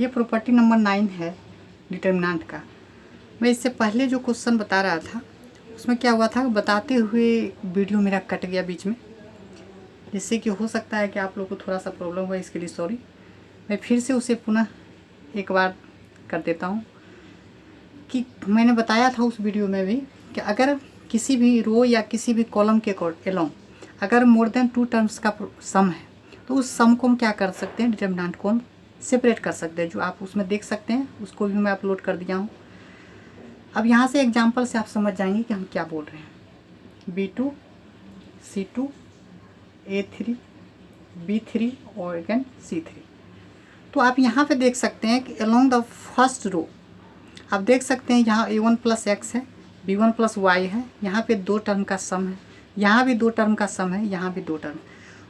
ये property number 9 है determinant का। मैं इससे पहले जो क्वेश्चन बता रहा था उसमें क्या हुआ था, बताते हुए वीडियो मेरा कट गया बीच में, जिससे कि हो सकता है कि आप लोग को थोड़ा सा प्रॉब्लम हुआ, इसके लिए सॉरी। मैं फिर से उसे पुनः एक बार कर देता हूँ कि मैंने बताया था उस वीडियो में भी कि अगर किसी भी रो या किसी भी कॉलम के एलोंग अगर मोर देन 2 टर्म्स का सम है तो उस सम को हम क्या कर सकते हैं, डिटर्मिनेंट को हम सेपरेट कर सकते हैं, जो आप उसमें देख सकते हैं, उसको भी मैं अपलोड कर दिया हूँ। अब यहाँ से एग्जांपल से आप समझ जाएंगे कि हम क्या बोल रहे हैं। B2 C2 A3 B3 और अगेन C3। तो आप यहाँ पे देख सकते हैं कि अलोंग द फर्स्ट रो आप देख सकते हैं यहाँ A1 प्लस एक्स है, B1 प्लस वाई है, यहाँ पे 2 टर्म का सम है, यहाँ भी 2 टर्म का सम है, यहाँ भी 2 टर्म।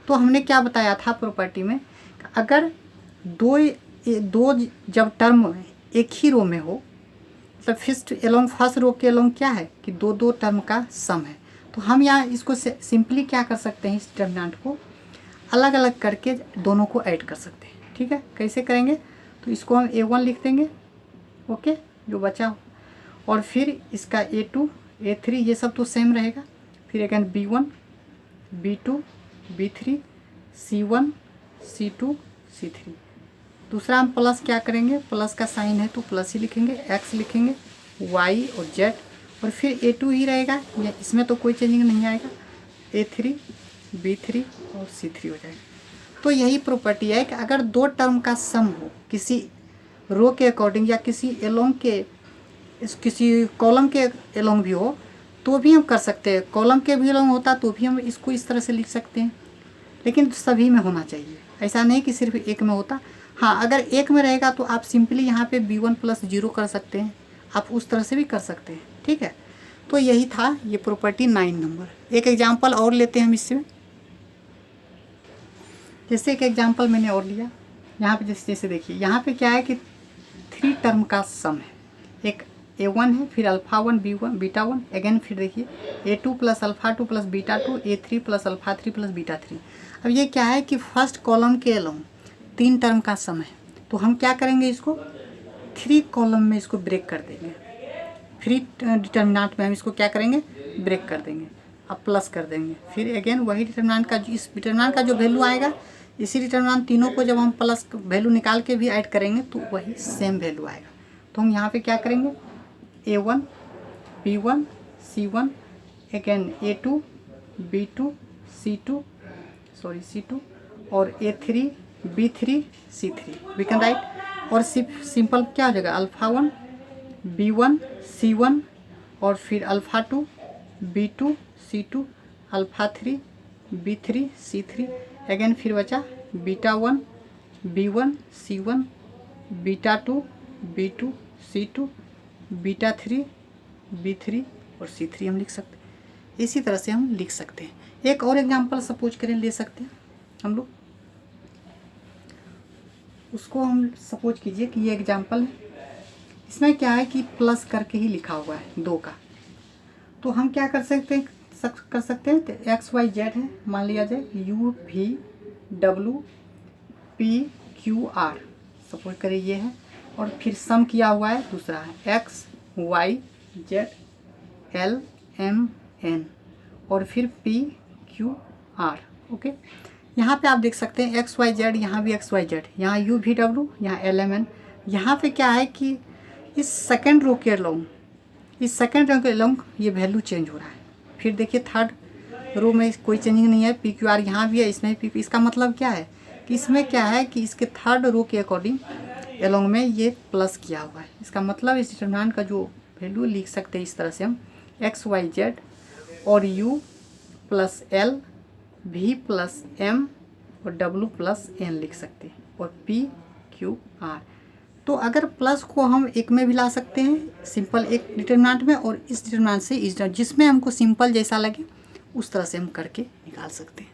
तो हमने क्या बताया था प्रॉपर्टी में, अगर दो जब टर्म एक ही रो में हो, मतलब फर्स्ट रो के अलोंग क्या है कि 2 टर्म का सम है, तो हम यहाँ इसको सिंपली क्या कर सकते हैं, इस डिटर्मिनेंट को अलग अलग करके दोनों को ऐड कर सकते हैं। ठीक है, कैसे करेंगे, तो इसको हम A1 लिख देंगे, ओके, जो बचा हो, और फिर इसका A2 A3 ये सब तो सेम रहेगा, फिर again B1 B2 B3 C1 C2 C3। दूसरा हम प्लस क्या करेंगे, प्लस का साइन है तो प्लस ही लिखेंगे, एक्स लिखेंगे, वाई और जेड, और फिर A2 ही रहेगा, इसमें तो कोई चेंजिंग नहीं आएगा, A3 B3 और C3 हो जाएगा। तो यही प्रॉपर्टी है कि अगर 2 टर्म का सम हो किसी रो के अकॉर्डिंग या किसी एलोंग के किसी कॉलम के एलोंग भी हो तो भी हम कर सकते हैं, कॉलम के भी एलोंग होता तो भी हम इसको इस तरह से लिख सकते हैं, लेकिन सभी में होना चाहिए, ऐसा नहीं कि सिर्फ एक में होता। हाँ, अगर एक में रहेगा तो आप सिंपली यहाँ पे B1 प्लस 0 कर सकते हैं, आप उस तरह से भी कर सकते हैं। ठीक है, तो यही था ये प्रॉपर्टी 9 नंबर। एक एग्जांपल और लेते हैं हम इससे, जैसे एक एग्जांपल मैंने और लिया यहाँ पे, जैसे देखिए यहाँ पे क्या है कि 3 टर्म का सम है, एक A1 है, फिर अल्फ़ा 1 B1 बीटा 1, अगेन फिर देखिए A2 plus alpha 2 plus beta 2 A3 plus alpha 3 plus beta 3। अब ये क्या है कि फर्स्ट कॉलम के अलोंग 3 टर्म का सम है, तो हम क्या करेंगे, इसको 3 कॉलम में इसको ब्रेक कर देंगे, फिर डिटर्मिनेंट में हम इसको क्या करेंगे, ब्रेक कर देंगे, अब प्लस कर देंगे, फिर अगेन वही डिटर्मिनेंट का इस डिटर्मिनेंट का जो वैल्यू आएगा, इसी डिटर्मिनेंट तीनों को जब हम प्लस वैल्यू निकाल के भी ऐड करेंगे तो वही सेम वैल्यू आएगा। तो हम यहाँ पे क्या करेंगे, A1 B1 C1 again A2 B2 C2 और A3 B3 C3 we can write, और सिंपल क्या हो जाएगा, अल्फ़ा 1 B1 C1 और फिर alpha 2 B2 C2 alpha 3 B3 C3, again फिर बचा beta 1 B1 C1 beta 2 B2 C2 beta 3 B3 और C3 हम लिख सकते हैं। इसी तरह से हम लिख सकते हैं। एक और एग्जांपल सपोज करें ले सकते हैं हम लोग, उसको हम सपोज कीजिए कि ये एग्जांपल है, इसमें क्या है कि प्लस करके ही लिखा हुआ है 2 का, तो हम क्या कर सकते हैं, तो XY Z है, मान लिया जाए UV WPQR सपोज करें ये है, और फिर सम किया हुआ है दूसरा है XYZ LMN और फिर PQR। ओके, यहाँ पे आप देख सकते हैं XYZ, यहाँ भी XYZ, यहाँ UVW, यहाँ LMN। यहाँ पे क्या है कि इस सेकेंड रो के अलोंग ये वैल्यू चेंज हो रहा है। फिर देखिए थर्ड रो में कोई चेंजिंग नहीं है, PQR यहाँ भी है, इसमें भी। इसका मतलब क्या है कि इसमें क्या है कि इसके थर्ड रो के अकॉर्डिंग एलोंग में ये प्लस किया हुआ है। इसका मतलब इस डिटर्मिनेंट का जो वैल्यू लिख सकते हैं इस तरह से हम XYZ और U plus L V plus M और W प्लस N लिख सकते हैं, और PQR। तो अगर प्लस को हम एक में भी ला सकते हैं, सिंपल एक डिटर्मिनेंट में, और इस डिटर्मिनेंट से इस जिसमें हमको सिंपल जैसा लगे उस तरह से हम करके निकाल सकते हैं।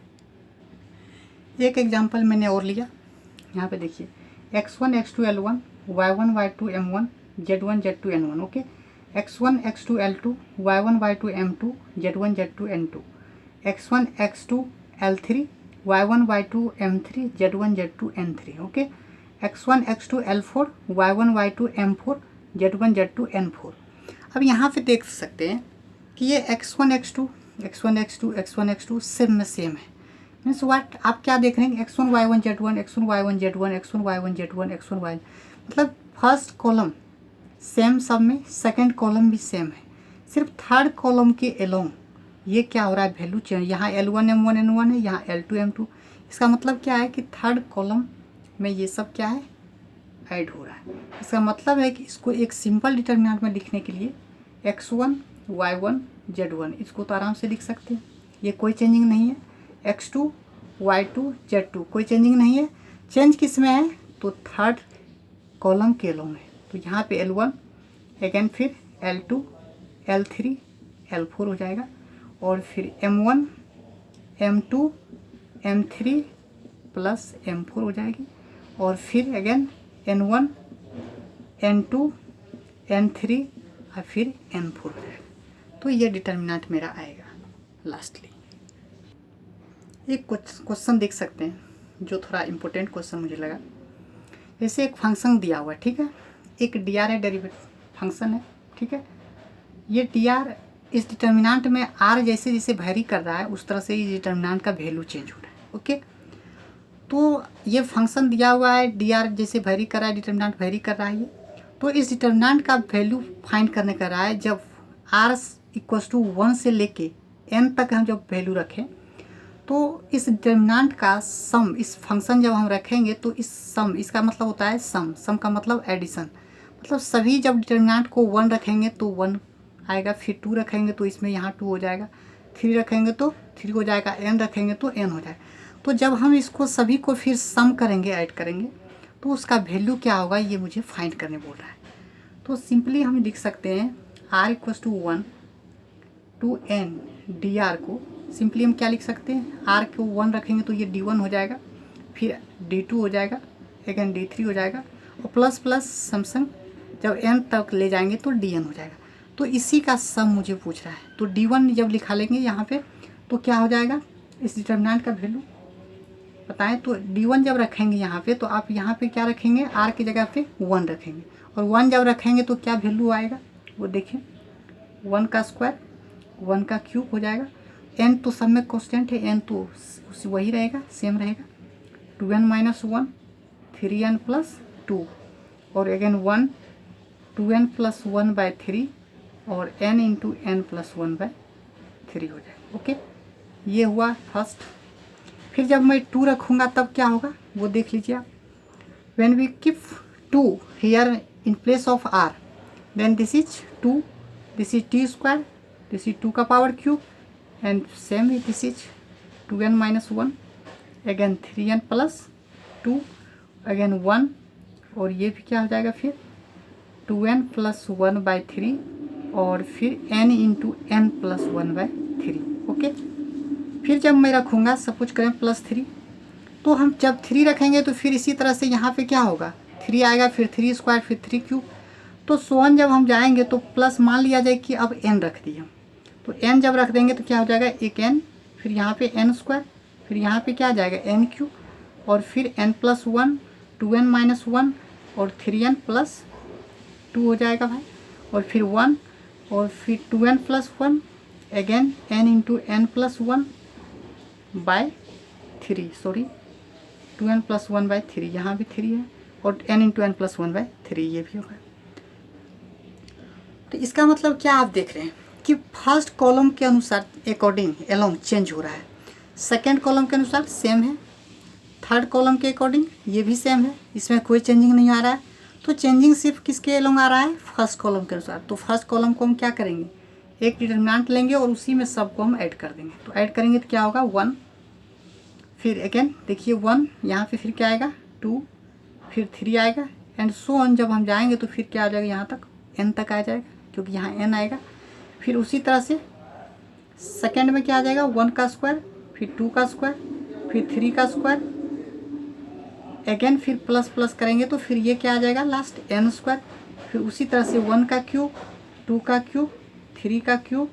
एक एग्जांपल मैंने और लिया, यहाँ पे देखिए X1 X2 L1 Y1 Y2 M1 Z1 Z2 N1। Okay, X1 X2 L2 Y1 Y2 M2 Z1 Z2 N2 X1 X2 L3 Y1 Y2 M3 Z1 Z2 N3। Okay, x1 x2 L4 y1 y2 M4 z1 z2 N4। अब यहाँ पे देख सकते हैं कि ये x1 x2 x1 x2 x1 x2 same में same है। मीन्स वाट आप क्या देख रहे हैं, x1 y1 z1 x1 y1 z1 x1 y1 z1 x1 y, मतलब फर्स्ट कॉलम सेम सब में, सेकंड कॉलम भी सेम है, सिर्फ थर्ड कॉलम के एलोंग ये क्या हो रहा है, वैल्यू चेंज। यहाँ L1 M1 N1 है, यहाँ L2 M2। इसका मतलब क्या है कि थर्ड कॉलम में ये सब क्या है, ऐड हो रहा है। इसका मतलब है कि इसको एक सिंपल डिटर्मिनेंट में लिखने के लिए x1 y1 z1 इसको तो आराम से लिख सकते हैं, ये कोई चेंजिंग नहीं है। x2 y2 z2 कोई चेंजिंग नहीं है। चेंज किस में है, तो थर्ड कॉलम के एलोंग है। तो यहाँ पे L1 अगेन फिर L2 L3 L4 हो जाएगा, और फिर M1 M2 M3 plus M4 हो जाएगी, और फिर अगेन N1 N2 N3 और फिर N4 हो जाएगा। तो ये डिटर्मिनेंट मेरा आएगा। लास्टली एक क्वेश्चन देख सकते हैं जो थोड़ा इम्पोर्टेंट क्वेश्चन मुझे लगा। जैसे एक फंक्शन दिया हुआ है, ठीक है, एक डी आर है, डेरिवेटिव फंक्शन है, ठीक है। ये डी आर इस डिटर्मिनेंट में आर जैसे जैसे वैरी कर रहा है उस तरह से इस डिटर्मिनेंट का वैल्यू चेंज हो रहा है। ओके, तो ये फंक्शन दिया हुआ है, डी आर जैसे वैरी कर रहा है, डिटर्मिनेंट वैरी कर रहा है ये। तो इस डिटर्मिनेंट का वैल्यू फाइंड करने का रहा है जब आर इक्वल्स टू 1 से लेके n तक हम जब वैल्यू रखें, तो इस डिटर्मिनेंट का सम, इस फंक्शन जब हम रखेंगे तो इस सम, इसका मतलब होता है सम का मतलब एडिशन, मतलब सभी जब डिटर्मिनेंट को 1 रखेंगे तो 1 आएगा, फिर 2 रखेंगे तो इसमें यहाँ 2 हो जाएगा, 3 रखेंगे तो 3 हो जाएगा, n रखेंगे तो n हो जाएगा। तो जब हम इसको सभी को फिर सम करेंगे, ऐड करेंगे, तो उसका वैल्यू क्या होगा ये मुझे फाइंड करने बोल रहा है। तो सिंपली हम लिख सकते हैं r equals to 1 to n D R को सिंपली हम क्या लिख सकते हैं, r को 1 रखेंगे तो ये d1 हो जाएगा, फिर d2 हो जाएगा, अगेन d3 हो जाएगा, और प्लस प्लस समसंग जब n तक ले जाएंगे तो dn हो जाएगा। तो इसी का सम मुझे पूछ रहा है। तो d1 जब लिखा लेंगे यहाँ पे तो क्या हो जाएगा, इस डिटर्मिनेंट का वैल्यू बताएं। तो d1 जब रखेंगे यहाँ पे तो आप यहाँ पे क्या रखेंगे, r की जगह पे 1 रखेंगे, और 1 जब रखेंगे तो क्या वैल्यू आएगा वो देखिए, 1 का स्क्वायर 1 का क्यूब हो जाएगा। n तो सब में कॉन्स्टेंट है, n तो वही रहेगा, सेम रहेगा, 2n माइनस 1 3n प्लस 2, और अगेन 1 2n प्लस 1 बाय 3 और n into n plus 1 by 3 हो जाएगा। ओके, ये हुआ फर्स्ट। फिर जब मैं 2 रखूँगा तब क्या होगा वो देख लीजिए आप। When we keep 2 here in place of r, then this is 2, this is t square, this is 2 का power cube, and same this is 2n minus 1, again 3n plus 2, again 1, और ये भी क्या हो जाएगा फिर 2n प्लस 1 बाई 3, और फिर n into n plus 1 by 3। Okay, फिर जब मैं रखूँगा सपोज करें प्लस 3, तो हम जब 3 रखेंगे तो फिर इसी तरह से यहाँ पे क्या होगा, 3 आएगा, फिर 3 स्क्वायर, फिर 3 क्यूब। तो सोन जब हम जाएंगे तो प्लस मान लिया जाए कि अब n रख दिए, तो n जब रख देंगे तो क्या हो जाएगा, एक n, फिर यहाँ पे n स्क्वायर, फिर यहाँ पे क्या आ जाएगा n क्यूब, और फिर n प्लस 1 2n माइनस 1 और 3n प्लस 2 हो जाएगा भाई, और फिर 1, और फिर 2n plus 1, again n into n plus 1 by 3, sorry 2n plus 1 by 3, यहाँ भी 3 है, और n into n plus 1 by 3 ये भी होगा। तो इसका मतलब क्या आप देख रहे हैं कि फर्स्ट कॉलम के अनुसार अकॉर्डिंग एलोंग चेंज हो रहा है, सेकंड कॉलम के अनुसार सेम है, थर्ड कॉलम के अकॉर्डिंग ये भी सेम है, इसमें कोई चेंजिंग नहीं आ रहा है। तो चेंजिंग सिर्फ किसके एलोंग आ रहा है, फर्स्ट कॉलम के अनुसार। तो फर्स्ट कॉलम को हम क्या करेंगे, एक डिटर्मिनेंट लेंगे और उसी में सबको हम ऐड कर देंगे। तो ऐड करेंगे तो क्या होगा 1, फिर अगेन देखिए 1, यहाँ पे फिर क्या आएगा 2, फिर 3 आएगा, एंड सो ऑन। जब हम जाएंगे तो फिर क्या आ जाएगा, यहाँ तक n तक आ जाएगा, क्योंकि यहाँ n आएगा। फिर उसी तरह से सेकेंड में क्या आ जाएगा, 1 का स्क्वायर, फिर 2 का स्क्वायर, फिर 3 का स्क्वायर, अगेन फिर प्लस प्लस करेंगे तो फिर ये क्या आ जाएगा लास्ट n स्क्वायर, फिर उसी तरह से 1 का क्यूब, 2 का क्यूब, 3 का क्यूब,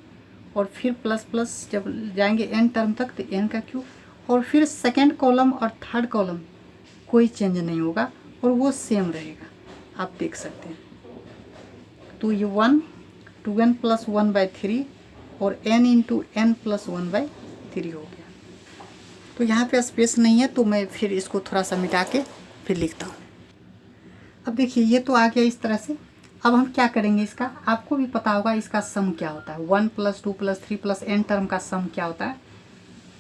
और फिर प्लस प्लस जब जाएंगे n टर्म तक तो n का क्यूब, और फिर सेकेंड कॉलम और थर्ड कॉलम कोई चेंज नहीं होगा, और वो सेम रहेगा, आप देख सकते हैं। तो ये 1 2n प्लस 1/3 और n इंटू n प्लस 1/3 हो गया। तो यहाँ पे स्पेस नहीं है तो मैं फिर इसको थोड़ा सा मिटा के फिर लिखता हूँ। अब देखिए ये तो आ गया इस तरह से। अब हम क्या करेंगे, इसका आपको भी पता होगा इसका सम क्या होता है, 1 + 2 + 3 + n टर्म का सम क्या होता है।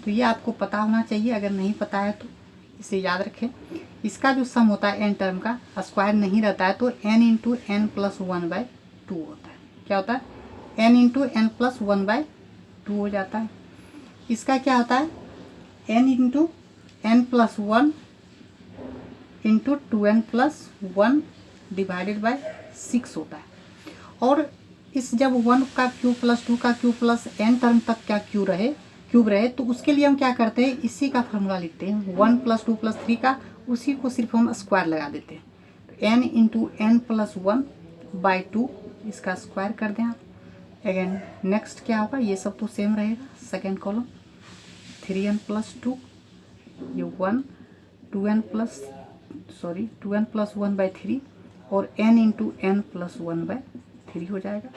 तो ये आपको पता होना चाहिए, अगर नहीं पता है तो इसे याद रखें। इसका जो सम होता है n टर्म का, स्क्वायर नहीं रहता है तो n इंटू n प्लस 1/2 होता है। क्या होता है, n इंटू n प्लस 1/2 हो जाता है। इसका क्या होता है, n into n plus 1 into 2n plus 1 divided by 6 होता है। और इस जब 1 का क्यूब प्लस 2 का क्यूब प्लस n टर्म तक क्या क्यूब रहे तो उसके लिए हम क्या करते हैं, इसी का फॉर्मूला लिखते हैं। 1 + 2 + 3 का उसी को सिर्फ हम स्क्वायर लगा देते हैं। तो n इंटू n प्लस 1/2 इसका स्क्वायर कर दें आप। अगेन नेक्स्ट क्या होगा, ये सब तो सेम रहेगा। सेकेंड कॉलम 3n प्लस 2, ये 2n प्लस 1/3 और n इंटू n प्लस 1/3 हो जाएगा।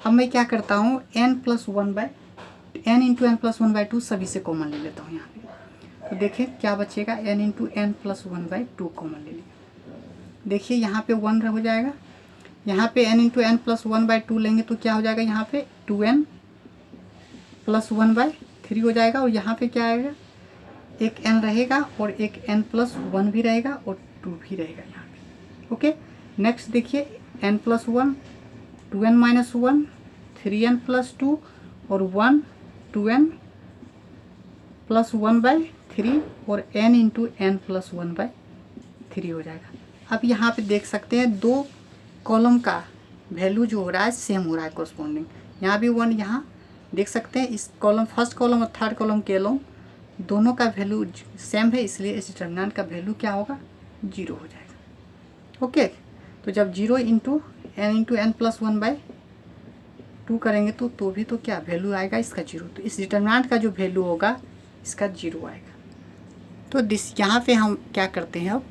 अब मैं क्या करता हूँ, n इंटू n प्लस 1/2 सभी से कॉमन ले लेता हूँ यहाँ पे। तो देखिए क्या बचेगा, n into n plus 1/2 common ले लिया। देखिए यहाँ पे 1 हो जाएगा, यहाँ पे n इंटू n प्लस 1/2 लेंगे तो क्या हो जाएगा, यहाँ पे 2n प्लस 1/3 हो जाएगा। और यहाँ पे क्या आएगा, एक n रहेगा और एक n प्लस 1 भी रहेगा और 2 भी रहेगा यहाँ पे। ओके, नेक्स्ट देखिए n plus 1, 2n minus 1, 3n plus 2 और 1 2n प्लस 1/3 और n इंटू n प्लस 1/3 हो जाएगा। अब यहाँ पे देख सकते हैं दो कॉलम का वैल्यू जो हो रहा है सेम हो रहा है कोरस्पॉन्डिंग। यहाँ भी 1, यहाँ देख सकते हैं इस कॉलम फर्स्ट कॉलम और थर्ड कॉलम के अलोंग दोनों का वैल्यू सेम है, इसलिए इस डिटर्मिनेंट का वैल्यू क्या होगा, 0 हो जाएगा। ओके, तो जब 0 इंटू n प्लस 1/2 करेंगे तो भी तो क्या वैल्यू आएगा इसका 0। तो इस डिटर्मिनेंट का जो वैल्यू होगा इसका 0 आएगा। तो यहाँ पे हम क्या करते हैं, अब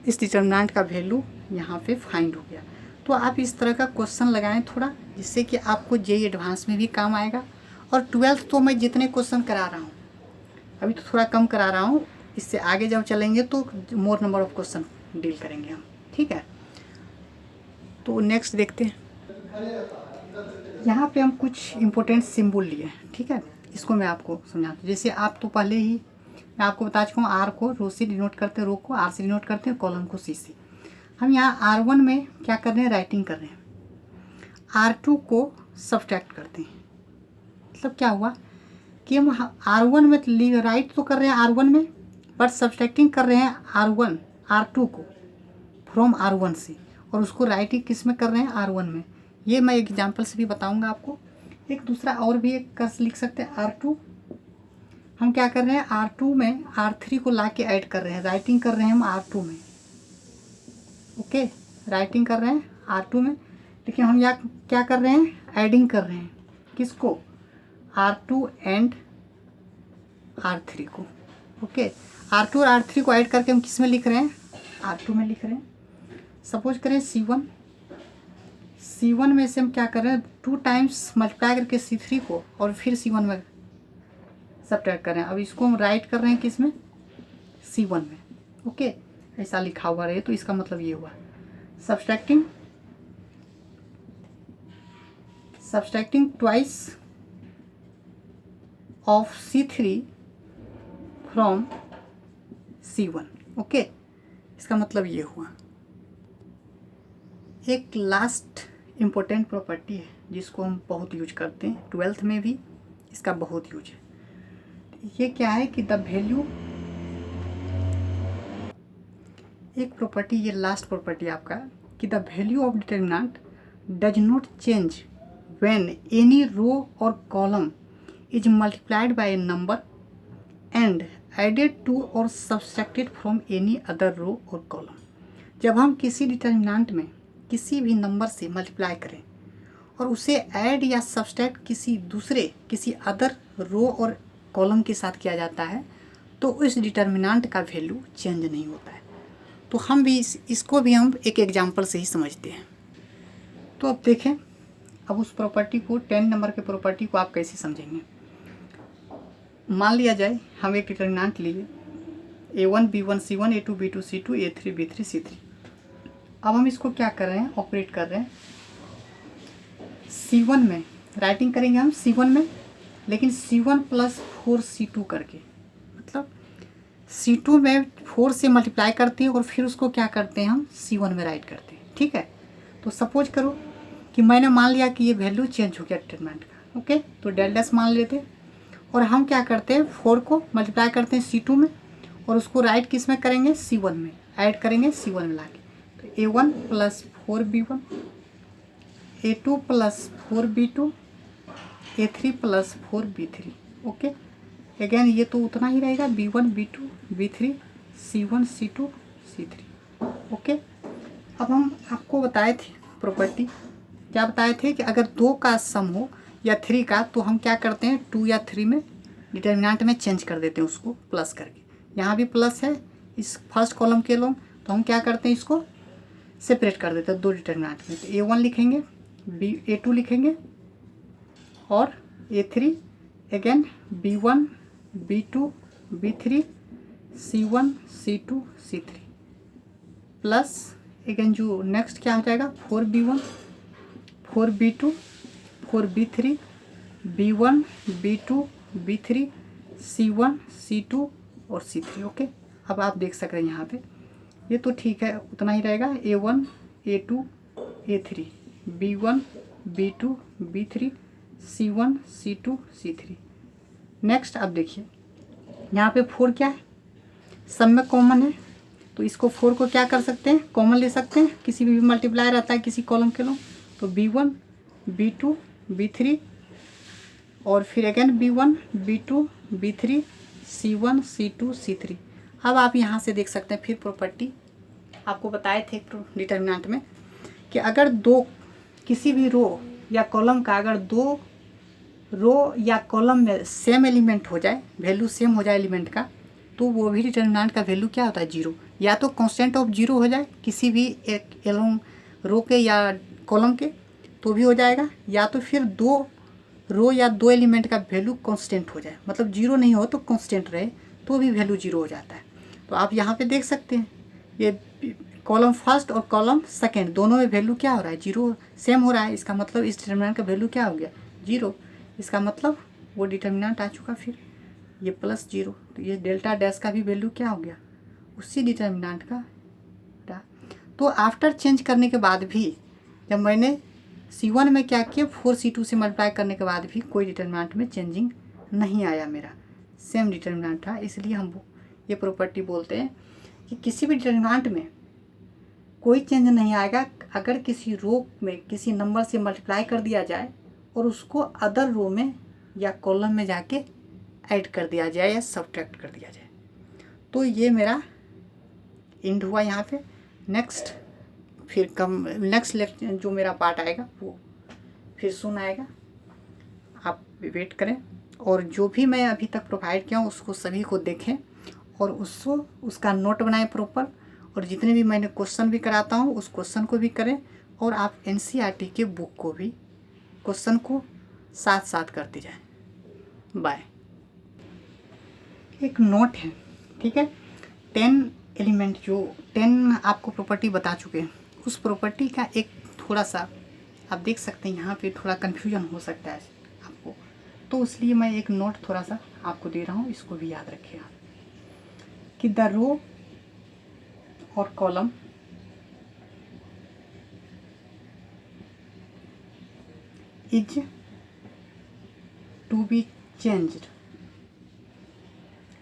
इस डिटर्मिनेंट का वैल्यू यहाँ पे फाइंड हो गया। तो आप इस तरह का क्वेश्चन लगाएं थोड़ा, जिससे कि आपको जेईई एडवांस में भी काम आएगा। और 12th तो मैं जितने क्वेश्चन करा रहा हूँ अभी तो थोड़ा कम करा रहा हूँ, इससे आगे जब चलेंगे तो मोर नंबर ऑफ क्वेश्चन डील करेंगे हम, ठीक है। तो नेक्स्ट देखते हैं, यहाँ पे हम कुछ इम्पोर्टेंट सिंबल लिए हैं, ठीक है। इसको मैं आपको समझाता हूँ। जैसे आप तो पहले ही मैं आपको बता चुका हूँ, आर को रो से डिनोट करते हैं, रो को आर से डिनोट करते हैं, कॉलम को सी से। हम यहाँ R1 में क्या कर रहे हैं, राइटिंग कर रहे हैं। R2 को सब्ट्रैक्ट करते हैं। मतलब क्या हुआ कि हम R1 में राइट तो कर रहे हैं R1 में, बट सब्ट्रैक्टिंग कर रहे हैं R2 को फ्रॉम R1 से, और उसको राइटिंग किस में कर रहे हैं, R1 में। ये मैं एग्जाम्पल से भी बताऊंगा आपको। एक दूसरा और भी एक कर लिख सकते हैं, R2 हम क्या कर रहे हैं, R2 में R3 को ला के ऐड कर रहे हैं, राइटिंग कर रहे हैं हम R2 में। ओके, राइटिंग कर रहे हैं R2 में, लेकिन हम यहाँ क्या कर रहे हैं, एडिंग कर रहे हैं किसको, R2 एंड R3 को। ओके, R2 और R3 को ऐड करके हम किस में लिख रहे हैं, R2 में लिख रहे हैं। सपोज करें C1 में से हम क्या कर रहे हैं, 2 टाइम्स मल्टीप्लाई करके C3 को और फिर C1 में सब्ट्रैक्ट कर रहे हैं। अब इसको हम राइट कर रहे हैं किस में, C1 में। ओके, ऐसा लिखा हुआ रहे तो इसका मतलब ये हुआ subtracting twice of C3 from C1। Okay, इसका मतलब ये हुआ। एक लास्ट इम्पोर्टेंट प्रॉपर्टी है जिसको हम बहुत यूज करते हैं, 12th में भी इसका बहुत यूज है। ये क्या है कि द वैल्यू, एक प्रॉपर्टी, ये लास्ट प्रॉपर्टी आपका, कि the value of determinant does not change when any row और column is multiplied by a number and added to और subtracted from any other row और कॉलम। जब हम किसी डिटर्मिनेंट में किसी भी नंबर से मल्टीप्लाई करें और उसे ऐड या सब्सट्रैक्ट किसी अदर रो और कॉलम के साथ किया जाता है तो इस डिटर्मिनेंट का वैल्यू चेंज नहीं होता है। तो हम भी इसको भी हम एक एग्जाम्पल से ही समझते हैं। तो अब देखें, अब उस प्रॉपर्टी को 10 नंबर के प्रॉपर्टी को आप कैसे समझेंगे। मान लिया जाए हम एक डिटरमिनेंट लिए A1 B1 C1 A2 B2 C2 A3 B3 C3। अब हम इसको क्या कर रहे हैं, ऑपरेट कर रहे हैं C1 में, राइटिंग करेंगे हम C1 में, लेकिन C1 प्लस 4 C2 करके, मतलब C2 में 4 से मल्टीप्लाई करते हैं और फिर उसको क्या करते हैं हम C1 में राइट करते हैं। ठीक है, तो सपोज करो कि मैंने मान लिया कि ये वैल्यू चेंज हो गया डिटरमिनेंट का। ओके, तो डेल डैश मान लेते हैं और हम क्या करते हैं 4 को मल्टीप्लाई करते हैं C2 में और उसको राइट किस में करेंगे, C1 में ऐड करेंगे, C1 में लाके। तो A1 plus 4B1 A2 plus 4B2 A3 plus 4B3। Okay, again ये तो उतना ही रहेगा B1 B2 B3 C1 C2 C3। Okay, अब हम आपको बताए थे प्रॉपर्टी, क्या बताए थे कि अगर 2 का सम हो या 3 का तो हम क्या करते हैं 2 या 3 में डिटरमिनेंट में चेंज कर देते हैं उसको प्लस करके। यहाँ भी प्लस है इस फर्स्ट कॉलम के लोग, तो हम क्या करते हैं इसको सेपरेट कर देते हैं 2 डिटरमिनेंट में। तो A1 लिखेंगे A2 लिखेंगे और A3 again B1 B2 B3 C1 C2 C3 plus again जो नेक्स्ट क्या हो जाएगा 4B1 4B2 4B3 B1 B2 B3 C1 C2 और C3। ओके, अब आप देख सक रहे हैं यहाँ पे ये तो ठीक है, उतना ही रहेगा A1 A2 A3 B1 B2 B3 C1 C2 C3। Next अब देखिए यहाँ पे 4 क्या है, सब में कॉमन है, तो इसको 4 को क्या कर सकते हैं, कॉमन ले सकते हैं, किसी भी मल्टीप्लाई रहता है किसी कॉलम के लोग। तो B1 B2 B3 और फिर again B1 B2 B3 C1 C2 C3। अब आप यहाँ से देख सकते हैं फिर प्रॉपर्टी आपको बताए थे डिटरमिनेंट में कि अगर दो किसी भी रो या कॉलम का अगर 2 रो या कॉलम में सेम एलिमेंट हो जाए, वैल्यू सेम हो जाए एलिमेंट का, तो वो भी डिटरमिनेंट का वैल्यू क्या होता है 0, या तो कांस्टेंट ऑफ 0 हो जाए किसी भी एक एलोंग रो के या कॉलम के तो भी हो जाएगा, या तो फिर 2 रो या 2 एलिमेंट का वैल्यू कांस्टेंट हो जाए, मतलब 0 नहीं हो तो कांस्टेंट रहे तो भी वैल्यू 0 हो जाता है। तो आप यहाँ पे देख सकते हैं ये कॉलम फर्स्ट और कॉलम सेकेंड दोनों में वैल्यू क्या हो रहा है 0 सेम हो रहा है, इसका मतलब इस डिटरमिनेंट का वैल्यू क्या हो गया 0, इसका मतलब वो डिटरमिनेंट आ चुका, फिर ये प्लस 0, तो ये डेल्टा डैश का भी वैल्यू क्या हो गया उसी डिटरमिनेंट का। तो आफ्टर चेंज करने के बाद भी जब मैंने C1 में क्या किया 4 C2 से मल्टीप्लाई करने के बाद भी कोई डिटरमिनेंट में चेंजिंग नहीं आया, मेरा सेम डिटरमिनेंट था, इसलिए हम ये प्रॉपर्टी बोलते हैं कि किसी भी डिटरमिनेंट में कोई चेंज नहीं आएगा अगर किसी रो में किसी नंबर से मल्टीप्लाई कर दिया जाए और उसको अदर रो में या कॉलम में जाके ऐड कर दिया जाए या सब्ट्रैक्ट कर दिया जाए। तो ये मेरा एंड हुआ यहाँ पे। नेक्स्ट फिर नेक्स्ट लेक्चर जो मेरा पार्ट आएगा वो फिर सुन आएगा, आप वेट करें और जो भी मैं अभी तक प्रोवाइड किया हूँ उसको सभी को देखें और उसका नोट बनाएं प्रॉपर, और जितने भी मैंने क्वेश्चन भी कराता हूँ उस क्वेश्चन को भी करें, और आप NCERT के बुक को भी क्वेश्चन को साथ साथ करते जाएं। बाय। एक नोट है, ठीक है, 10 एलिमेंट जो 10 आपको प्रॉपर्टी बता चुके हैं उस प्रॉपर्टी का एक थोड़ा सा आप देख सकते हैं यहाँ पे थोड़ा कन्फ्यूजन हो सकता है आपको, तो इसलिए मैं एक नोट थोड़ा सा आपको दे रहा हूँ, इसको भी याद रखिए आप कि द रो और column is to be changed,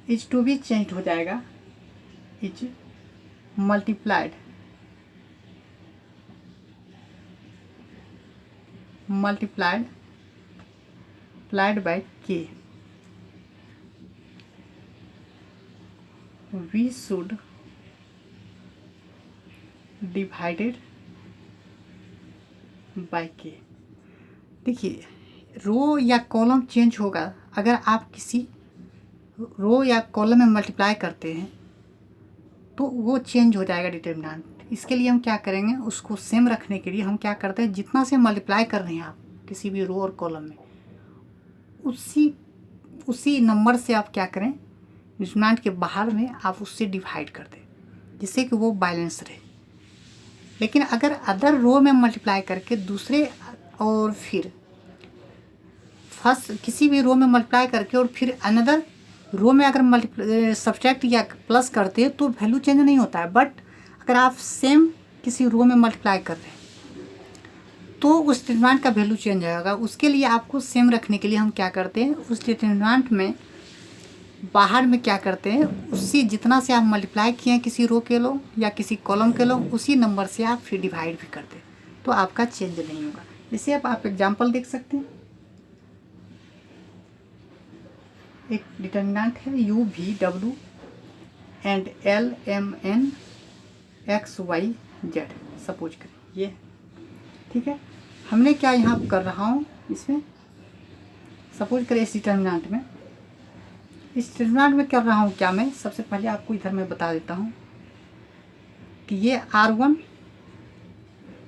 is to be changed हो जाएगा is multiplied by k, we should divided by k। देखिए रो या कॉलम चेंज होगा अगर आप किसी रो या कॉलम में मल्टीप्लाई करते हैं तो वो चेंज हो जाएगा डिटर्मिनेंट। इसके लिए हम क्या करेंगे, उसको सेम रखने के लिए हम क्या करते हैं, जितना से मल्टीप्लाई कर रहे हैं आप किसी भी रो और कॉलम में, उसी नंबर से आप क्या करें, डिटर्मिनेंट के बाहर में आप उससे डिवाइड कर दें, जिससे कि वो बैलेंस रहे। लेकिन अगर अदर रो में मल्टीप्लाई करके दूसरे और फिर फर्स्ट किसी भी रो में मल्टीप्लाई करके और फिर अनदर रो में अगर सब्ट्रैक्ट या प्लस करते हैं तो वैल्यू चेंज नहीं होता है। बट अगर आप सेम किसी रो में मल्टीप्लाई कर रहे हैं तो उस डिटर्मिनेंट का वैल्यू चेंज होगा। उसके लिए आपको सेम रखने के लिए हम क्या करते हैं, उस डिटर्मिनेंट में बाहर में क्या करते हैं, उसी जितना से आप मल्टीप्लाई किए हैं किसी रो के लो या किसी कॉलम के लो, उसी नंबर से आप फिर डिवाइड भी करते हैं, तो आपका चेंज नहीं होगा। जैसे अब आप एग्जांपल देख सकते हैं, एक डिटर्मिनेंट है U V W and L M N X Y Z, suppose करें ये, ठीक है। हमने क्या यहाँ कर रहा हूँ, इसमें सपोज करें इस डिटर्मिनेंट में, कर रहा हूँ क्या मैं, सबसे पहले आपको इधर मैं बता देता हूँ कि ये R1,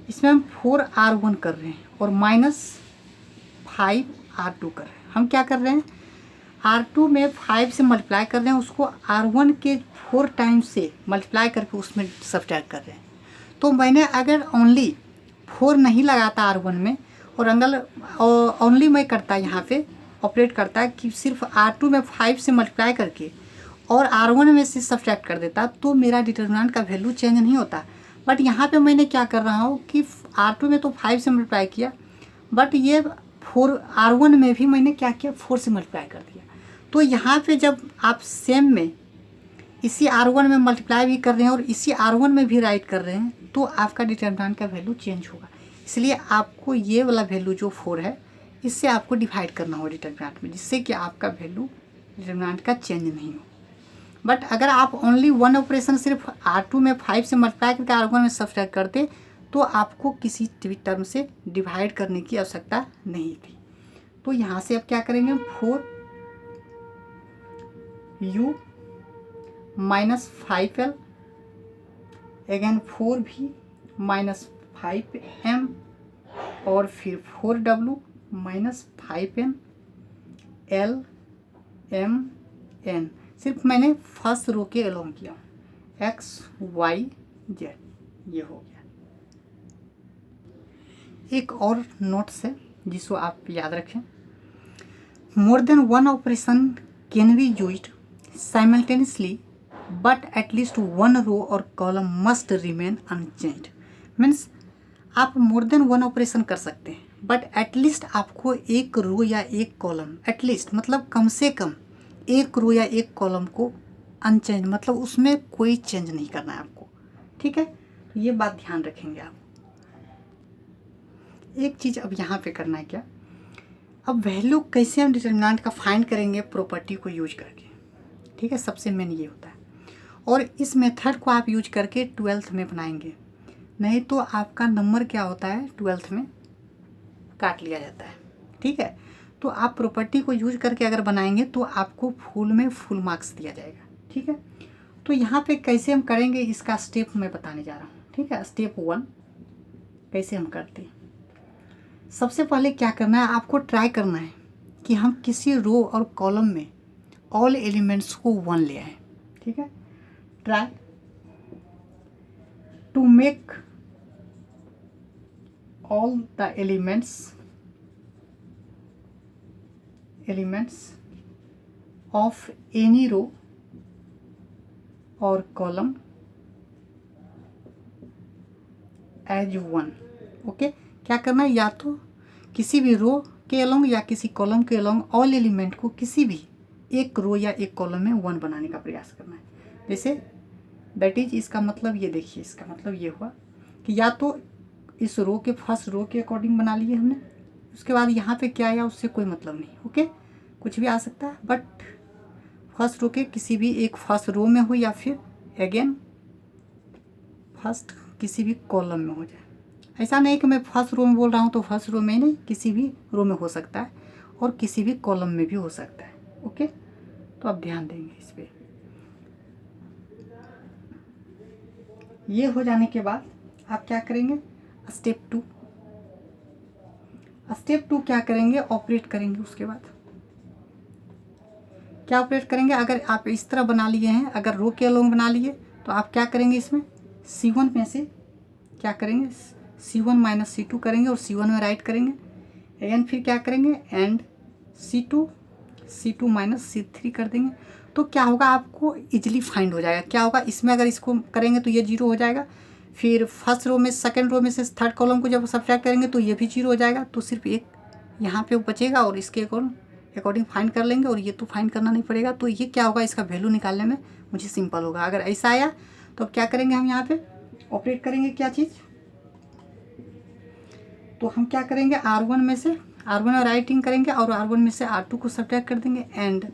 इसमें हम 4R1 कर रहे हैं और -5R2 कर रहे हैं। हम क्या कर रहे हैं, R2 में 5 से मल्टीप्लाई कर रहे हैं, उसको R1 के 4 टाइम्स से मल्टीप्लाई करके उसमें सब्ट्रैक्ट कर रहे हैं। तो मैंने अगर ओनली 4 नहीं लगाता R1 में और ओनली मैं करता यहाँ पे ऑपरेट करता है कि सिर्फ R2 में 5 से मल्टीप्लाई करके और R1 में से सब्ट्रैक्ट कर देता, तो मेरा डिटर्मिनेंट का वैल्यू चेंज नहीं होता। बट यहाँ पे मैंने क्या कर रहा हूँ कि R2 में तो 5 से मल्टीप्लाई किया, बट ये 4 R1 में भी मैंने क्या किया, 4 से मल्टीप्लाई कर दिया। तो यहाँ पे जब आप सेम में इसी R1 में मल्टीप्लाई भी कर रहे हैं और इसी R1 में भी राइट कर रहे हैं, तो आपका डिटर्मिनेंट का वैल्यू चेंज होगा। इसलिए आपको ये वाला वैल्यू जो 4 है, इससे आपको डिवाइड करना होगा डिटर्मिनेंट में, जिससे कि आपका वैल्यू डिटर्मिनेंट का चेंज नहीं हो। बट अगर आप ओनली वन ऑपरेशन सिर्फ R2 में 5 से मल्टीप्लाई करके R1 में सब्ट्रैक्ट करते, तो आपको किसी भी टर्म से डिवाइड करने की आवश्यकता नहीं थी। तो यहाँ से अब क्या करेंगे, 4u -5l, again 4v -5m और फिर 4w -5n LMN। सिर्फ मैंने फर्स्ट रो के अलोंग किया, XYZ, ये हो गया। एक और नोट्स है जिसको आप याद रखें, more than one operation can be used simultaneously but at least one row और column must remain unchanged. Means आप मोर देन वन ऑपरेशन कर सकते हैं, बट एटलीस्ट आपको एक रो या एक कॉलम, एटलीस्ट मतलब कम से कम एक रो या एक कॉलम को अनचेंज, मतलब उसमें कोई चेंज नहीं करना है आपको, ठीक है। तो ये बात ध्यान रखेंगे आप। एक चीज़ अब यहाँ पे करना है क्या, अब वैल्यू कैसे हम डिटर्मिनेंट का फाइंड करेंगे प्रॉपर्टी को यूज करके, ठीक है। सबसे मेन ये होता है, और इस मेथड को आप यूज करके 12th में बनाएंगे, नहीं तो आपका नंबर क्या होता है 12th में काट लिया जाता है, ठीक है। तो आप प्रॉपर्टी को यूज करके अगर बनाएंगे तो आपको फुल में फुल मार्क्स दिया जाएगा, ठीक है। तो यहाँ पे कैसे हम करेंगे इसका स्टेप मैं बताने जा रहा हूँ, ठीक है। स्टेप 1 कैसे हम करते हैं, सबसे पहले क्या करना है, आपको ट्राई करना है कि हम किसी रो और कॉलम में ऑल एलिमेंट्स को 1 ले आए, ठीक है। Try to make all the elements of any row or column as 1। Okay, क्या करना है, या तो किसी भी रो के अलोंग या किसी कॉलम के अलोंग ऑल एलिमेंट को किसी भी एक रो या एक कॉलम में 1 बनाने का प्रयास करना है। जैसे दैट इज, इसका मतलब ये देखिए, इसका मतलब ये हुआ कि या तो इस रो के फर्स्ट रो के अकॉर्डिंग बना लिए हमने, उसके बाद यहाँ पे क्या आया उससे कोई मतलब नहीं, ओके, कुछ भी आ सकता है, बट फर्स्ट रो के किसी भी एक फर्स्ट रो में हो या फिर अगेन फर्स्ट किसी भी कॉलम में हो जाए। ऐसा नहीं कि मैं फर्स्ट रो में बोल रहा हूँ तो फर्स्ट रो में नहीं, किसी भी रो में हो सकता है और किसी भी कॉलम में भी हो सकता है, ओके। तो आप ध्यान देंगे इस पर। ये हो जाने के बाद आप क्या करेंगे, स्टेप टू क्या करेंगे, ऑपरेट करेंगे। उसके बाद क्या ऑपरेट करेंगे, अगर आप इस तरह बना लिए हैं, अगर रो के अलोंग बना लिए तो आप क्या करेंगे, इसमें C1 में से क्या करेंगे, C1 माइनस C2 करेंगे और C1 में राइट करेंगे। एंड फिर क्या करेंगे, एंड C2 माइनस C3 कर देंगे। तो क्या होगा, आपको इजीली फाइंड हो जाएगा। क्या होगा इसमें, अगर इसको करेंगे तो ये 0 हो जाएगा। फिर फर्स्ट रो में, सेकंड रो में से थर्ड कॉलम को जब सब्ट्रैक्ट करेंगे तो ये भी 0 हो जाएगा। तो सिर्फ एक यहाँ पे बचेगा और इसके अकॉर्डिंग फाइंड कर लेंगे, और ये तो फाइंड करना नहीं पड़ेगा। तो ये क्या होगा, इसका वैल्यू निकालने में मुझे सिंपल होगा। अगर ऐसा आया तो अब क्या करेंगे, हम यहाँ पे ऑपरेट करेंगे क्या चीज़, तो हम क्या करेंगे, R1 में राइटिंग करेंगे और R1 में से R2 को सब्ट्रैक्ट कर देंगे। एंड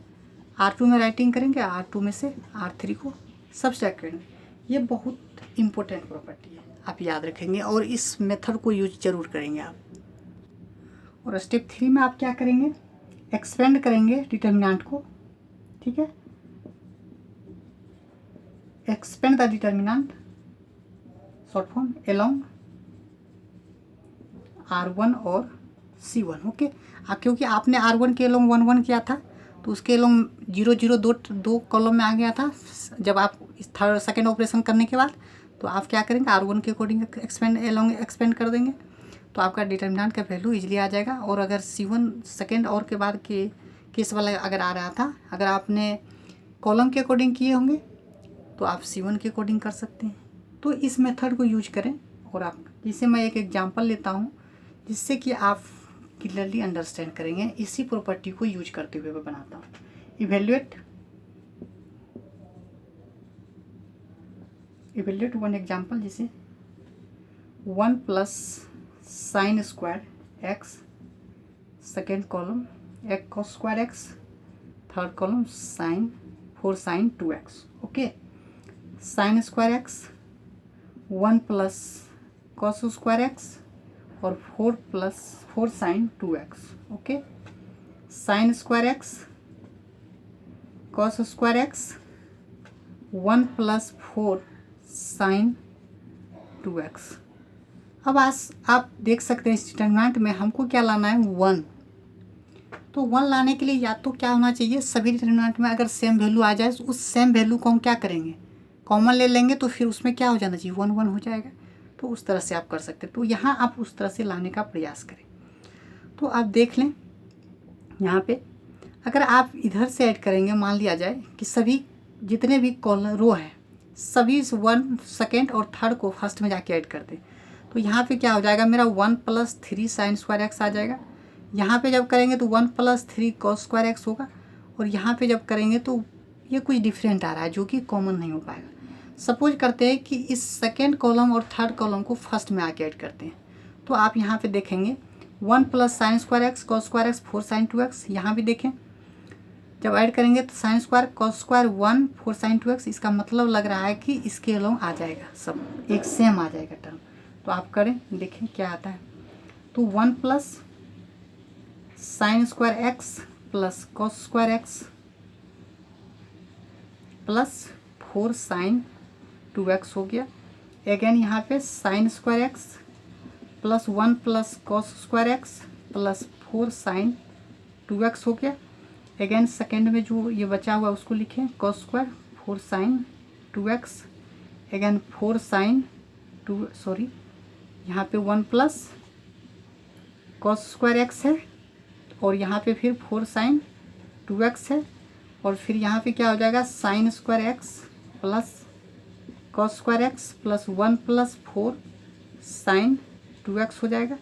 R2 में राइटिंग करेंगे, R2 में से R3 को सब्ट्रैक्ट करेंगे। ये बहुत इंपॉर्टेंट प्रॉपर्टी है, आप याद रखेंगे और इस मेथड को यूज जरूर करेंगे आप। और स्टेप 3 में आप क्या करेंगे, एक्सपेंड करेंगे डिटर्मिनेंट को। ठीक है, expand the determinant, short form along R1 और C1। ओके, क्योंकि आपने R1 के अलोंग 1 1 किया था तो उसके अलोंग 0 0 दो कॉलम में आ गया था। जब आप थर्ड सेकेंड ऑपरेशन करने के बाद तो आप क्या करेंगे, R1 के अकॉर्डिंग एक्सपेंड कर देंगे, तो आपका डिटर्मिनेंट का वैल्यू इजीली आ जाएगा। और अगर C1 सेकेंड और के बाद के केस वाला अगर आ रहा था, अगर आपने कॉलम के अकॉर्डिंग किए होंगे तो आप C1 के अकॉर्डिंग कर सकते हैं। तो इस मेथड को यूज करें। और आप, जिसे मैं एक एग्जांपल लेता हूँ जिससे कि आप क्लियरली अंडरस्टैंड करेंगे। इसी प्रॉपर्टी को यूज करते हुए मैं बनाता हूँ। इवेल्युएट वन एग्जांपल, जैसे 1 plus sine square x, second column एक cos square x, third column sine 4 sine 2x। Okay, sine square x, 1 plus cos square x और 4 plus 4 sine 2x। Okay, sine square x, cos square x, 1 plus 4 sine 2x। अब आप देख सकते हैं इस determinant में हमको क्या लाना है, 1। तो 1 लाने के लिए या तो क्या होना चाहिए, सभी डिटर्मिनेंट में अगर सेम वैल्यू आ जाए उस सेम वैल्यू को हम क्या करेंगे, कॉमन ले लेंगे, तो फिर उसमें क्या हो जाना चाहिए, 1 1 हो जाएगा। तो उस तरह से आप कर सकते हैं। तो यहाँ आप उस तरह से लाने का प्रयास करें। तो आप देख लें यहाँ पे, अगर आप इधर से ऐड करेंगे, मान लिया जाए कि सभी जितने भी कॉलम रो है सभी 1 सेकेंड और थर्ड को फर्स्ट में जाके ऐड कर दें, तो यहाँ पे क्या हो जाएगा, मेरा 1 प्लस 3 साइन स्क्वायर एक्स आ जाएगा। यहाँ पे जब करेंगे तो 1 प्लस 3 कॉस स्क्वायर एक्स होगा। और यहाँ पे जब करेंगे तो ये कुछ डिफरेंट आ रहा है जो कि कॉमन नहीं हो पाएगा। सपोज करते हैं कि इस सेकेंड कॉलम और थर्ड कॉलम को फर्स्ट में आके ऐड करते हैं, तो आप यहाँ पे देखेंगे 1 plus sine square x cos square X 4 sine 2x। यहाँ भी देखें जब ऐड करेंगे तो sine square cos square 1 4 sine 2x। इसका मतलब लग रहा है कि इसके अलोंग आ जाएगा, सब एक सेम आ जाएगा टर्म। तो आप करें, देखें क्या आता है। तो 1 plus sine square X plus cos square X plus 4 sine 2x हो गया। अगेन यहाँ पे sine square X plus 1 plus cos square X plus 4 sine 2x हो गया। अगेन सेकेंड में जो ये बचा हुआ उसको लिखें, cos square 4 sine 2x, again 4 sine 2, sorry यहाँ पे 1 प्लस कॉस स्क्वायर एक्स है और यहाँ पे फिर 4 साइन 2x है। और फिर यहाँ पे क्या हो जाएगा, sine square X plus cos square X plus 1 plus 4 sine 2x हो जाएगा।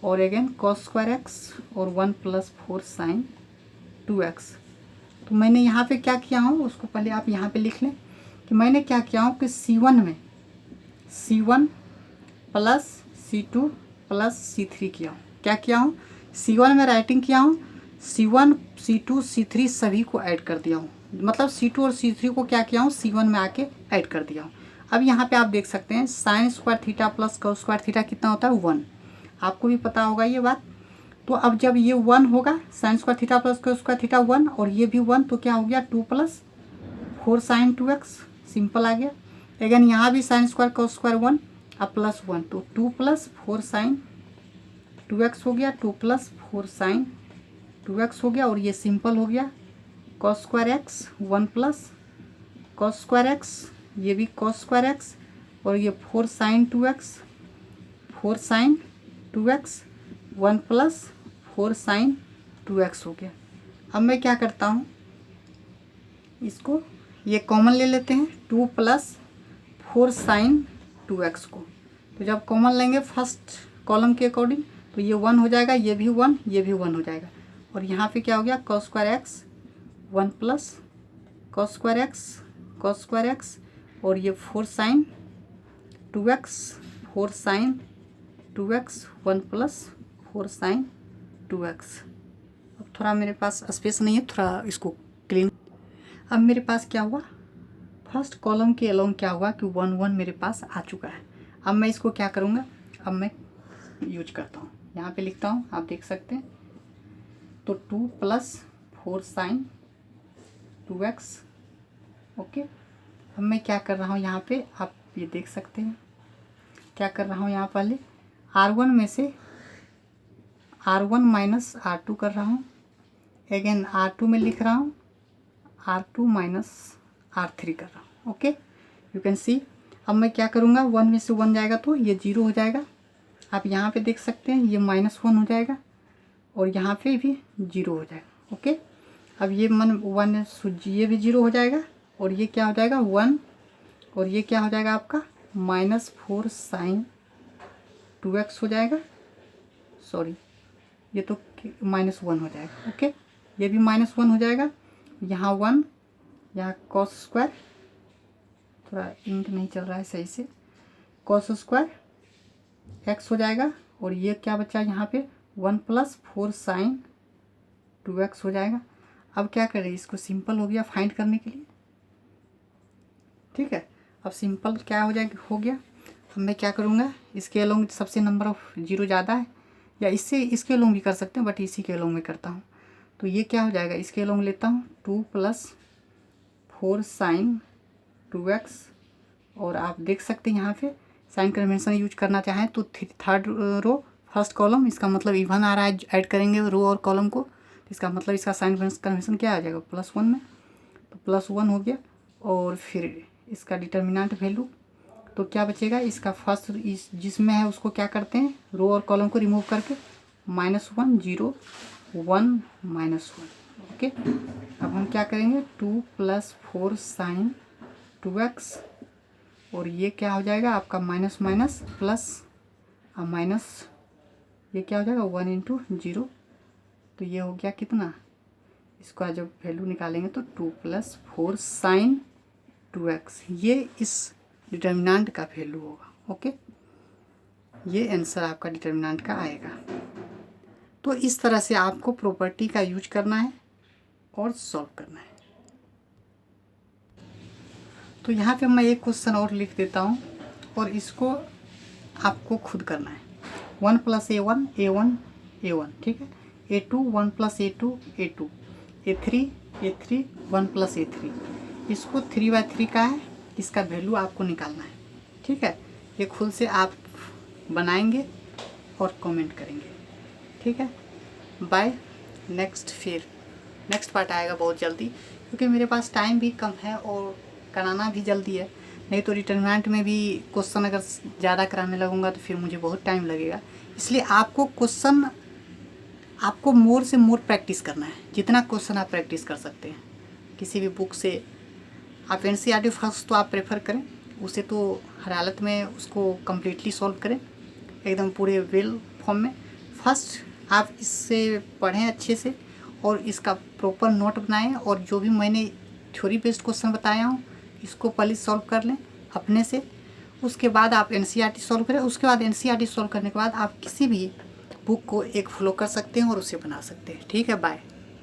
और अगेन कॉस स्क्वायर एक्स और 1 प्लस 4 साइन 2x। तो मैंने यहाँ पे क्या किया हूँ उसको पहले आप यहाँ पे लिख लें कि मैंने क्या किया हूँ कि C1 में C1 plus C2 plus C3 किया हूँ। क्या किया हूँ, C1 में राइटिंग किया हूँ, C1 C2 C3 सभी को ऐड कर दिया हूँ। मतलब C2 और C3 को क्या किया हूँ, C1 में आके ऐड कर दिया हूँ। अब यहाँ पे आप देख सकते हैं sine square theta plus cos square theta कितना होता है, 1। आपको भी पता होगा ये बात। तो अब जब ये 1 होगा, sine square theta plus cos square theta 1 और ये भी 1, तो क्या हो गया 2 प्लस 4 साइन 2x, सिंपल आ गया। अगेन यहाँ भी साइन स्क्वायर कॉस स्क्वायर 1 अब प्लस 1, तो 2 + 4 sin 2x हो गया, 2 + 4 sin 2x हो गया, और ये सिंपल हो गया cos square x 1 + cos square x, ये भी cos स्क्वायर x, और ये 4 sin 2x 4 sin 2x 1 + 4 sin 2x हो गया। अब मैं क्या करता हूँ, इसको ये कॉमन ले लेते हैं 2 + 4 sin 2x को, तो जब कॉमन लेंगे फर्स्ट कॉलम के अकॉर्डिंग तो ये 1 हो जाएगा, ये भी 1, ये भी 1 हो जाएगा, और यहाँ पे क्या हो गया cos square x 1 + cos square x, और ये 4 sin 2x 4 sin 2x 1 + 4 sin 2x। अब थोड़ा मेरे पास स्पेस नहीं है, थोड़ा इसको क्लीन। अब मेरे पास क्या हुआ, फर्स्ट कॉलम के अलोंग क्या हुआ कि 1 1 मेरे पास आ चुका है। अब मैं इसको क्या करूँगा, अब मैं यूज करता हूँ, यहाँ पे लिखता हूँ, आप देख सकते हैं, तो 2 + 4 sin 2x। ओके, अब मैं क्या कर रहा हूँ यहाँ पे, आप ये देख सकते हैं क्या कर रहा हूँ, यहाँ पहले R1 में से R1 - R2 कर रहा हूँ, अगेन R2 में लिख रहा हूँ R2 - R3 कर रहा हूँ। Okay, you can see. अब मैं क्या करूँगा, 1 में से 1 जाएगा तो ये 0 हो जाएगा, आप यहाँ पे देख सकते हैं ये -1 हो जाएगा, और यहाँ पे भी 0 हो जाएगा। ओके, अब ये 1 ये भी 0 हो जाएगा, और ये क्या हो जाएगा 1, और ये क्या हो जाएगा आपका -4 sin 2x हो जाएगा, सॉरी ये तो -1 हो जाएगा। ओके, ये भी -1 हो जाएगा, यहाँ 1, यहाँ cos स्क्वायर, थोड़ा इंक नहीं चल रहा है सही से, cos स्क्वायर x हो जाएगा, और ये क्या बचा यहाँ पे 1 + 4 sin 2x हो जाएगा। अब क्या करें, इसको सिंपल हो गया फाइंड करने के लिए, ठीक है। अब सिंपल क्या हो जाएगा, हो गया। अब मैं क्या करूँगा, इसके अलोंग सबसे नंबर ऑफ 0 ज़्यादा है, या इसके अलोंग भी कर सकते हैं, बट इसी के अलोंग में करता हूँ, तो ये क्या हो जाएगा, इसके अलोंग लेता हूँ 2 + 4 sin 2x, और आप देख सकते हैं यहाँ पे साइन कन्वेंशन यूज करना चाहें तो थर्ड रो फर्स्ट कॉलम, इसका मतलब इवन आ रहा है, ऐड करेंगे रो और कॉलम को, तो इसका मतलब इसका साइन कन्वेंशन क्या आ जाएगा +1 में, तो +1 हो गया, और फिर इसका डिटर्मिनेंट वैल्यू, तो क्या बचेगा, इसका फर्स्ट जिसमें है उसको क्या करते हैं, रो और कॉलम को रिमूव करके -1 0 1 -1। ओके, अब हम क्या करेंगे 2 + 4 sin 2x, और ये क्या हो जाएगा आपका माइनस माइनस प्लस माइनस, ये क्या हो जाएगा 1 × 0, तो ये हो गया कितना, इसका जब वैल्यू निकालेंगे तो 2 + 4 sin 2x, ये इस डिटर्मिनेंट का वैल्यू होगा। ओके, ये आंसर आपका डिटर्मिनेंट का आएगा। तो इस तरह से आपको प्रॉपर्टी का यूज करना है और सॉल्व करना है। तो यहाँ पे मैं एक क्वेश्चन और लिख देता हूँ, और इसको आपको खुद करना है। 1 + a1 a1 a1, ठीक है, a2 1 + a2 a2 a3 a3 1 + a3, इसको 3/3 का है, इसका वैल्यू आपको निकालना है। ठीक है, ये खुद से आप बनाएंगे और कमेंट करेंगे। ठीक है, बाय। नेक्स्ट पार्ट आएगा बहुत जल्दी, क्योंकि मेरे पास टाइम भी कम है और कराना भी जल्दी है, नहीं तो डिटरमिनेंट में भी क्वेश्चन अगर ज़्यादा कराने लगूंगा तो फिर मुझे बहुत टाइम लगेगा। इसलिए आपको क्वेश्चन आपको मोर से मोर प्रैक्टिस करना है, जितना क्वेश्चन आप प्रैक्टिस कर सकते हैं किसी भी बुक से। आप NCERT फर्स्ट तो आप प्रेफर करें, उसे तो हर हालत में उसको कम्प्लीटली सॉल्व करें एकदम पूरे वेल फॉर्म में। फर्स्ट आप इससे पढ़ें अच्छे से और इसका प्रॉपर नोट बनाएं, और जो भी मैंने थ्योरी बेस्ड क्वेश्चन बताया हूँ इसको पहले सॉल्व कर लें अपने से। उसके बाद आप NCERT सॉल्व करें, उसके बाद NCERT सॉल्व करने के बाद आप किसी भी बुक को एक फॉलो कर सकते हैं और उसे बना सकते हैं। ठीक है, बाय।